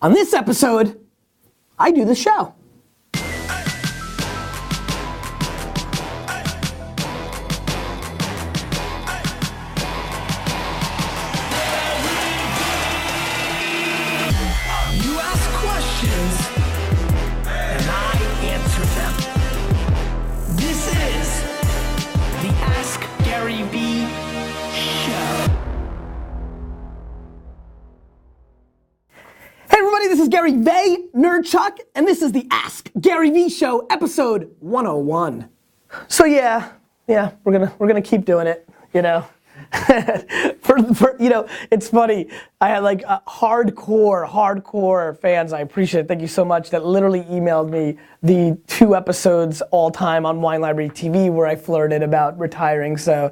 On this episode, I do the show. This is Gary Vaynerchuk, and this is the Ask Gary Vee Show, episode 101. So yeah, we're gonna keep doing it, you know. It's funny. I had like hardcore fans. I appreciate it. Thank you so much. That literally emailed me the 2 episodes all time on Wine Library TV where I flirted about retiring. So,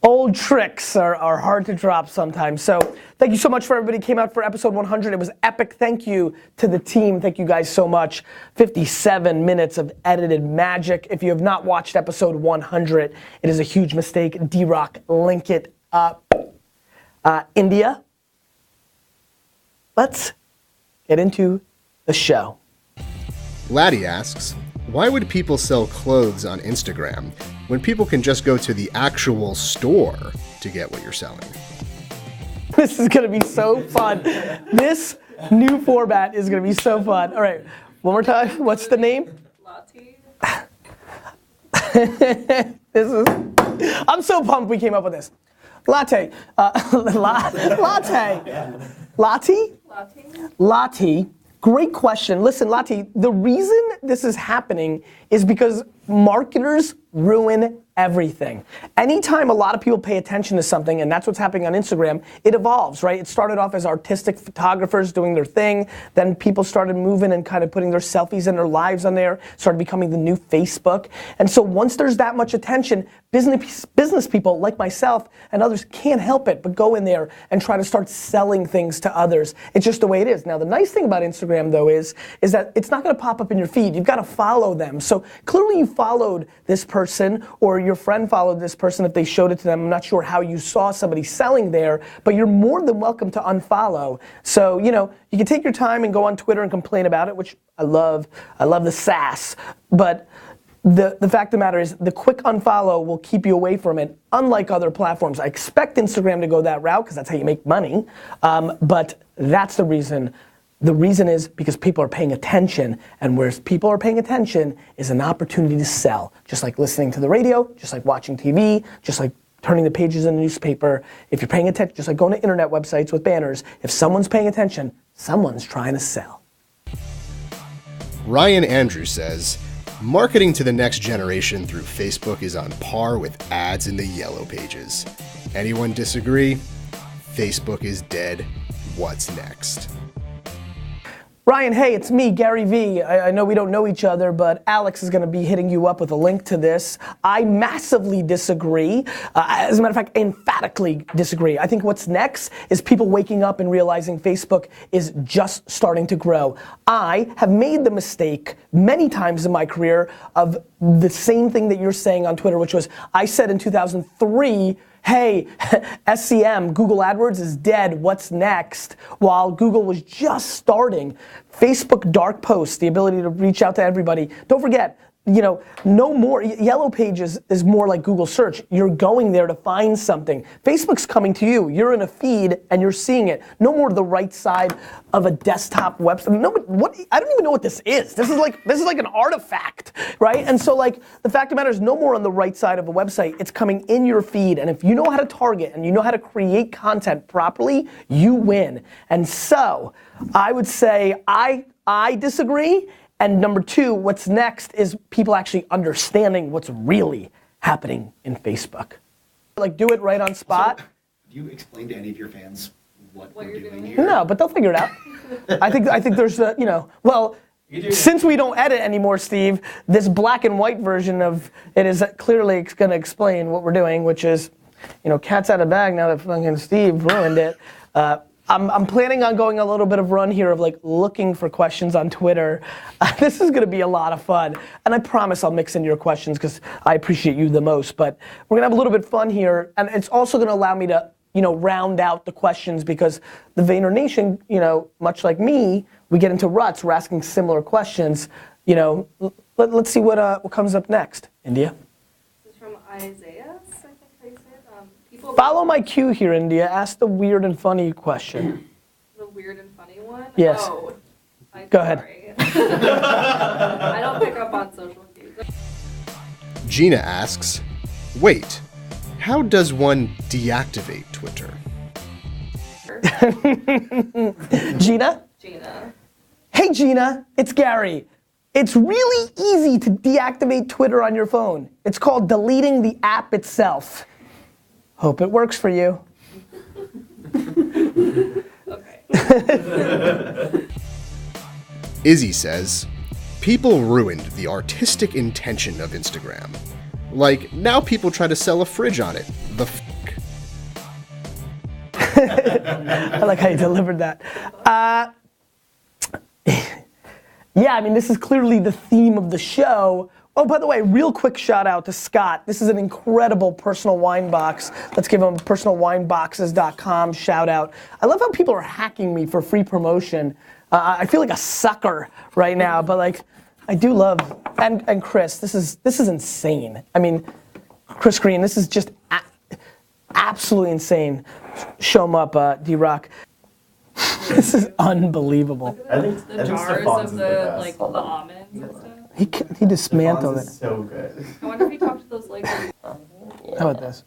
old tricks are hard to drop sometimes. So thank you so much for everybody who came out for episode 100. It was epic. Thank you to the team. Thank you guys so much. 57 minutes of edited magic. If you have not watched episode 100, it is a huge mistake. D-Rock, link it up. India, let's get into the show. Laddie asks, why would people sell clothes on Instagram when people can just go to the actual store to get what you're selling? This is gonna be so fun. This new format is gonna be so fun. All right, one more time. What's the name? Latte. I'm so pumped we came up with this. Latte. Latte. Latte? Latte. Great question. Listen, Latte, the reason this is happening is because marketers ruin everything. Anytime a lot of people pay attention to something, and that's what's happening on Instagram, it evolves, right? It started off as artistic photographers doing their thing, then people started moving and kind of putting their selfies and their lives on there, started becoming the new Facebook. And so once there's that much attention, business people like myself and others can't help it but go in there and try to start selling things to others. It's just the way it is. Now the nice thing about Instagram though is that it's not gonna pop up in your feed. You've gotta follow them. So clearly you followed this person or your friend followed this person if they showed it to them. I'm not sure how you saw somebody selling there, but you're more than welcome to unfollow. So, you can take your time and go on Twitter and complain about it, which I love the sass, but the fact of the matter is the quick unfollow will keep you away from it, unlike other platforms. I expect Instagram to go that route because that's how you make money, but that's the reason. The reason is because people are paying attention, and where people are paying attention is an opportunity to sell. Just like listening to the radio, just like watching TV, just like turning the pages in the newspaper. If you're paying attention, just like going to internet websites with banners, if someone's paying attention, someone's trying to sell. Ryan Andrews says, marketing to the next generation through Facebook is on par with ads in the yellow pages. Anyone disagree? Facebook is dead. What's next? Ryan, hey, it's me, Gary Vee. I know we don't know each other, but Alex is gonna be hitting you up with a link to this. I massively disagree. As a matter of fact, emphatically disagree. I think what's next is people waking up and realizing Facebook is just starting to grow. I have made the mistake many times in my career of the same thing that you're saying on Twitter, which was, I said in 2003, hey, SCM, Google AdWords is dead, what's next? While Google was just starting. Facebook dark posts, the ability to reach out to everybody. Don't forget, no more, Yellow Pages is more like Google search. You're going there to find something. Facebook's coming to you. You're in a feed and you're seeing it. No more the right side of a desktop website. No, I don't even know what this is. This is like an artifact, right? And so the fact of the matter is no more on the right side of a website. It's coming in your feed, and if you know how to target and you know how to create content properly, you win. And so I would say I disagree. And number 2, what's next is people actually understanding what's really happening in Facebook. Do it right on spot. So, do you explain to any of your fans what we're doing here? No, but they'll figure it out. I think there's since we don't edit anymore, Steve, this black and white version of it is clearly gonna explain what we're doing, which is, cat's out of bag now that fucking Steve ruined it. I'm planning on going a little bit of run here of looking for questions on Twitter. This is gonna be a lot of fun. And I promise I'll mix in your questions because I appreciate you the most. But we're gonna have a little bit of fun here. And it's also gonna allow me to round out the questions because the Vayner Nation, much like me, we get into ruts. We're asking similar questions. Let's see what comes up next. India. This is from Isaiah, I think how you say it. People Follow my cue here, India. Ask the weird and funny question. The weird and funny one? Yes. Oh, I'm Go ahead. sorry. I don't pick up on social cues. Gina asks, wait, how does one deactivate Twitter? Gina? Gina. Hey, Gina. It's Gary. It's really easy to deactivate Twitter on your phone. It's called deleting the app itself. Hope it works for you. Okay. Izzy says, people ruined the artistic intention of Instagram. Like, now people try to sell a fridge on it. The fuck? I like how you delivered that. Yeah, I mean, this is clearly the theme of the show. Oh, by the way, real quick shout out to Scott. This is an incredible personal wine box. Let's give him personalwineboxes.com shout out. I love how people are hacking me for free promotion. I feel like a sucker right now, but like, I do love, and Chris, this is insane. I mean, Chris Green, this is just absolutely insane. Show him up, D-Rock. This is unbelievable. I think The jars Stefan's of is the best. like the almonds and stuff. He dismantled Stefan's it. is so good. I wonder if he talked to those like How about this?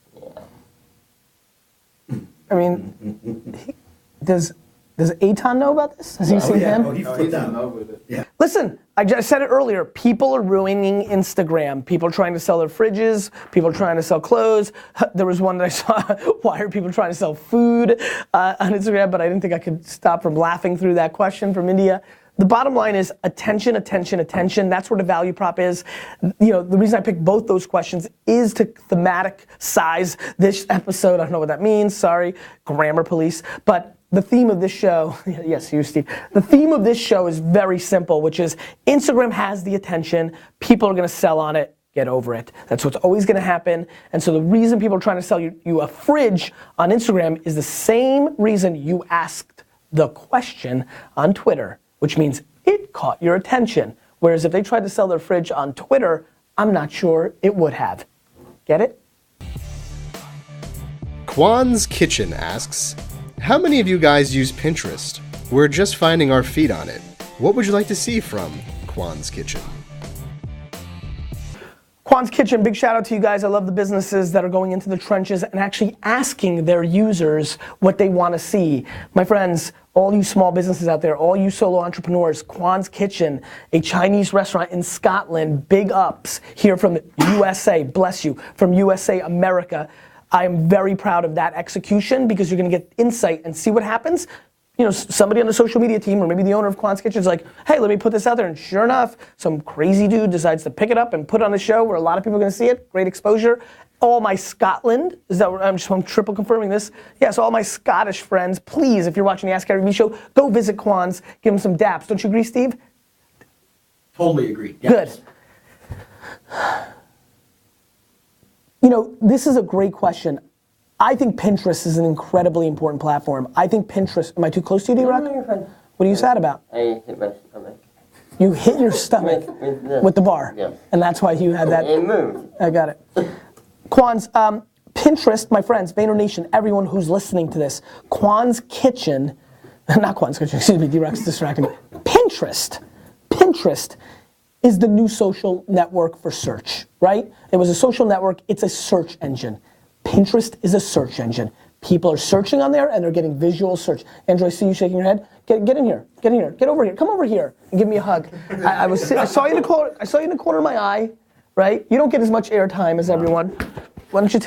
I mean, does Eitan know about this? Has he seen him? Oh, he flipped out with it. Yeah. Listen, I just said it earlier. People are ruining Instagram. People are trying to sell their fridges. People are trying to sell clothes. There was one that I saw. Why are people trying to sell food on Instagram? But I didn't think I could stop from laughing through that question from India. The bottom line is attention, attention, attention. That's where the value prop is. The reason I picked both those questions is to thematic size this episode. I don't know what that means. Sorry, grammar police. But the theme of this show, yes, you, Steve. The theme of this show is very simple, which is Instagram has the attention. People are going to sell on it. Get over it. That's what's always going to happen. And so the reason people are trying to sell you a fridge on Instagram is the same reason you asked the question on Twitter, which means it caught your attention. Whereas if they tried to sell their fridge on Twitter, I'm not sure it would have. Get it? Kwan's Kitchen asks, how many of you guys use Pinterest? We're just finding our feet on it. What would you like to see from Kwan's Kitchen? Kwan's Kitchen, big shout out to you guys. I love the businesses that are going into the trenches and actually asking their users what they want to see. My friends, all you small businesses out there, all you solo entrepreneurs, Kwan's Kitchen, a Chinese restaurant in Scotland, big ups here from the USA, bless you, from USA, America. I am very proud of that execution because you're gonna get insight and see what happens. Somebody on the social media team or maybe the owner of Kwan's Kitchen is like, hey, let me put this out there. And sure enough, some crazy dude decides to pick it up and put it on the show where a lot of people are gonna see it. Great exposure. All my Scotland, I'm triple confirming this. Yeah, so all my Scottish friends, please, if you're watching the Ask Gary Vee show, go visit Kwan's, give him some daps. Don't you agree, Steve? Totally agree. Yeah. Good. This is a great question. I think Pinterest is an incredibly important platform. I think Pinterest, am I too close to you, D-Rock? No, you're fine. What are you sad about? I hit my stomach. You hit your stomach with the bar. Yeah. And that's why you had that. It moved. I got it. Kwan's, Pinterest, my friends, Vayner Nation, everyone who's listening to this, Kwan's Kitchen, not Kwan's Kitchen, excuse me, D-Rock's distracting me. Pinterest is the new social network for search, right? It was a social network, it's a search engine. Pinterest is a search engine. People are searching on there and they're getting visual search. Andrew, I see you shaking your head. Get in here, get over here, come over here and give me a hug. I saw you in the corner of my eye, right? You don't get as much airtime as everyone. Why don't you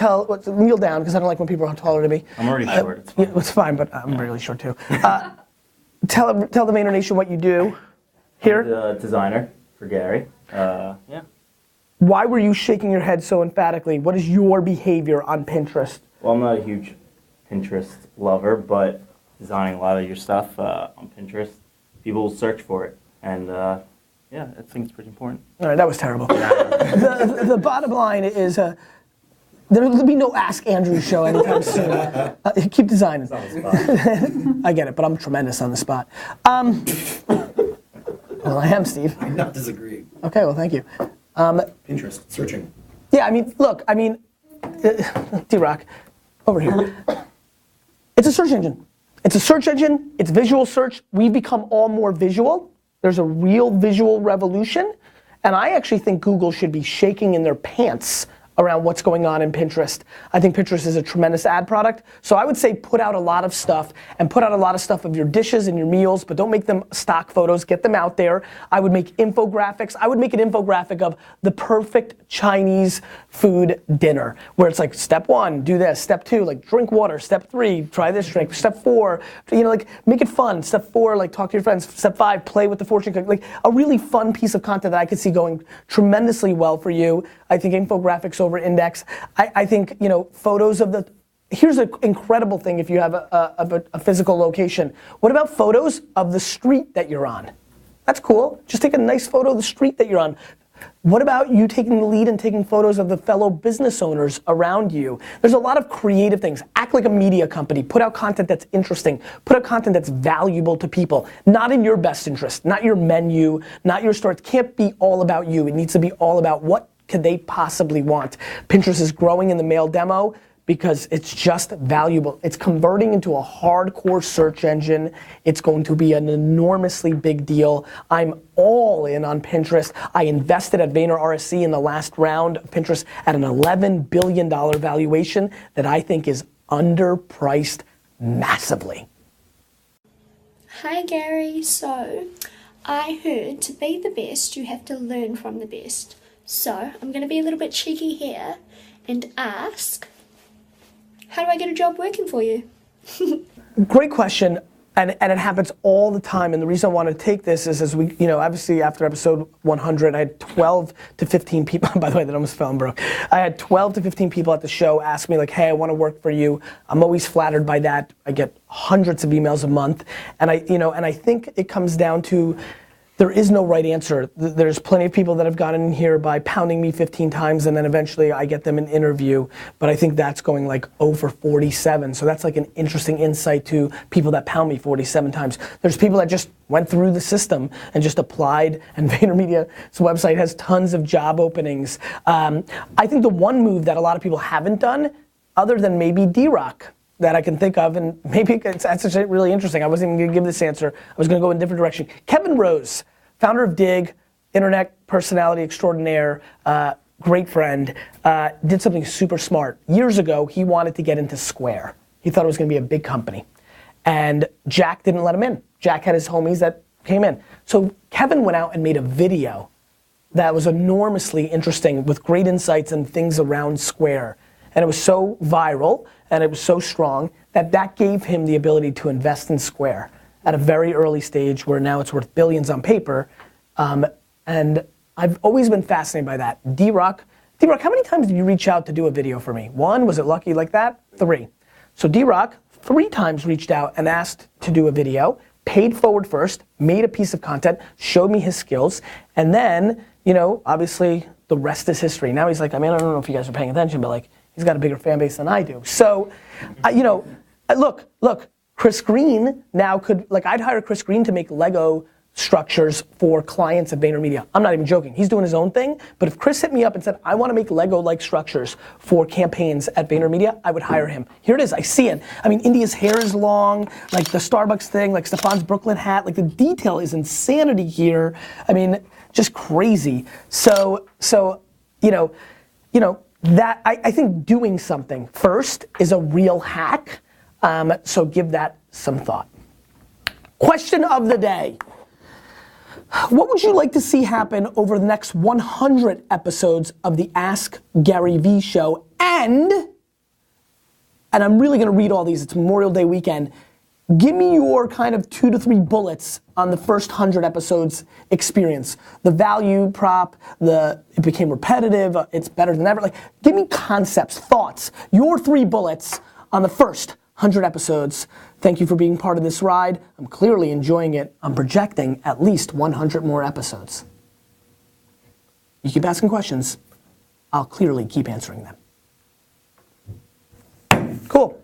kneel down, because I don't like when people are taller than me. I'm already short. It's fine. Yeah, it's fine, but I'm really short too. Tell the Vayner Nation what you do here. I'm the designer for Gary. Yeah. Why were you shaking your head so emphatically? What is your behavior on Pinterest? Well, I'm not a huge Pinterest lover, but designing a lot of your stuff on Pinterest, people will search for it. And yeah, I think it's pretty important. All right, that was terrible. The bottom line is There'll be no Ask Andrew show anytime soon. Keep designing. I get it, but I'm tremendous on the spot. Well, I am, Steve. I'm not disagreeing. Okay, well, thank you. Pinterest, searching. Yeah, I mean, look, D-Rock, over here. It's a search engine. It's a search engine. It's visual search. We've become all more visual. There's a real visual revolution. And I actually think Google should be shaking in their pants around what's going on in Pinterest. I think Pinterest is a tremendous ad product. So I would say put out a lot of stuff and put out a lot of stuff of your dishes and your meals, but don't make them stock photos, get them out there. I would make infographics. I would make an infographic of the perfect Chinese food dinner, where it's like step 1, do this, step 2, like drink water, step 3, try this drink, step 4, like make it fun, step 4, like talk to your friends, step 5, play with the fortune cookie, like a really fun piece of content that I could see going tremendously well for you. I think infographics over index. I think, photos of the, here's an incredible thing if you have a physical location. What about photos of the street that you're on? That's cool. Just take a nice photo of the street that you're on. What about you taking the lead and taking photos of the fellow business owners around you? There's a lot of creative things. Act like a media company. Put out content that's interesting. Put out content that's valuable to people. Not in your best interest, not your menu, not your store. It can't be all about you. It needs to be all about what could they possibly want. Pinterest is growing in the male demo because it's just valuable. It's converting into a hardcore search engine. It's going to be an enormously big deal. I'm all in on Pinterest. I invested at Vayner RSC in the last round of Pinterest at an $11 billion valuation that I think is underpriced massively. Hi Gary, so I heard to be the best you have to learn from the best. So I'm going to be a little bit cheeky here and ask, how do I get a job working for you? Great question, and it happens all the time. And the reason I want to take this is, as we, obviously after episode 100, I had 12 to 15 people. By the way, that almost fell and broke. I had 12 to 15 people at the show ask me like, "Hey, I want to work for you." I'm always flattered by that. I get hundreds of emails a month, and I think it comes down to, there is no right answer. There's plenty of people that have gotten in here by pounding me 15 times and then eventually I get them an interview, but I think that's going like 0 for 47. So that's like an interesting insight to people that pound me 47 times. There's people that just went through the system and just applied, and VaynerMedia's website has tons of job openings. I think the one move that a lot of people haven't done, other than maybe D-Rock, that I can think of, and maybe it's actually really interesting. I wasn't even gonna give this answer. I was gonna go in a different direction. Kevin Rose, founder of Dig, internet personality extraordinaire, great friend, did something super smart. Years ago, he wanted to get into Square. He thought it was gonna be a big company. And Jack didn't let him in. Jack had his homies that came in. So Kevin went out and made a video that was enormously interesting with great insights and things around Square. And it was so viral and it was so strong that gave him the ability to invest in Square at a very early stage where now it's worth billions on paper. And I've always been fascinated by that. D-Rock, how many times did you reach out to do a video for me? 1, was it lucky like that? 3. So D-Rock 3 times reached out and asked to do a video, paid forward first, made a piece of content, showed me his skills, and then, obviously the rest is history. Now he's like, I don't know if you guys are paying attention, but like, he's got a bigger fan base than I do. So, look, Chris Green now could, I'd hire Chris Green to make Lego structures for clients at VaynerMedia. I'm not even joking. He's doing his own thing, but if Chris hit me up and said, I want to make Lego-like structures for campaigns at VaynerMedia, I would hire him. Here it is, I see it. India's hair is long, like the Starbucks thing, like Stefan's Brooklyn hat, like the detail is insanity here. Just crazy. So, that I think doing something first is a real hack, so give that some thought. Question of the day. What would you like to see happen over the next 100 episodes of the Ask Gary Vee show? And I'm really gonna read all these, it's Memorial Day weekend. Give me your kind of 2 to 3 bullets on the first 100 episodes experience. The value prop, it became repetitive, it's better than ever. Give me concepts, thoughts, your 3 bullets on the first 100 episodes. Thank you for being part of this ride. I'm clearly enjoying it. I'm projecting at least 100 more episodes. You keep asking questions, I'll clearly keep answering them. Cool.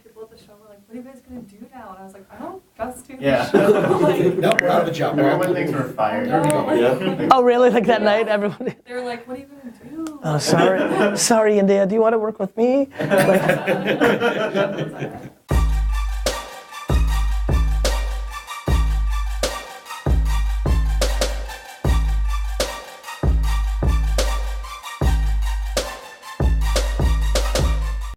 People at the show were like, what are you guys gonna do now? And I was like, I don't just do Yeah. like, No, we're out of a job. Everyone thinks we're fired. No. Yeah. Oh, really? Like that night, everybody. they were like, what are you gonna do? Oh, sorry, sorry, India. Do you want to work with me? Like, That was,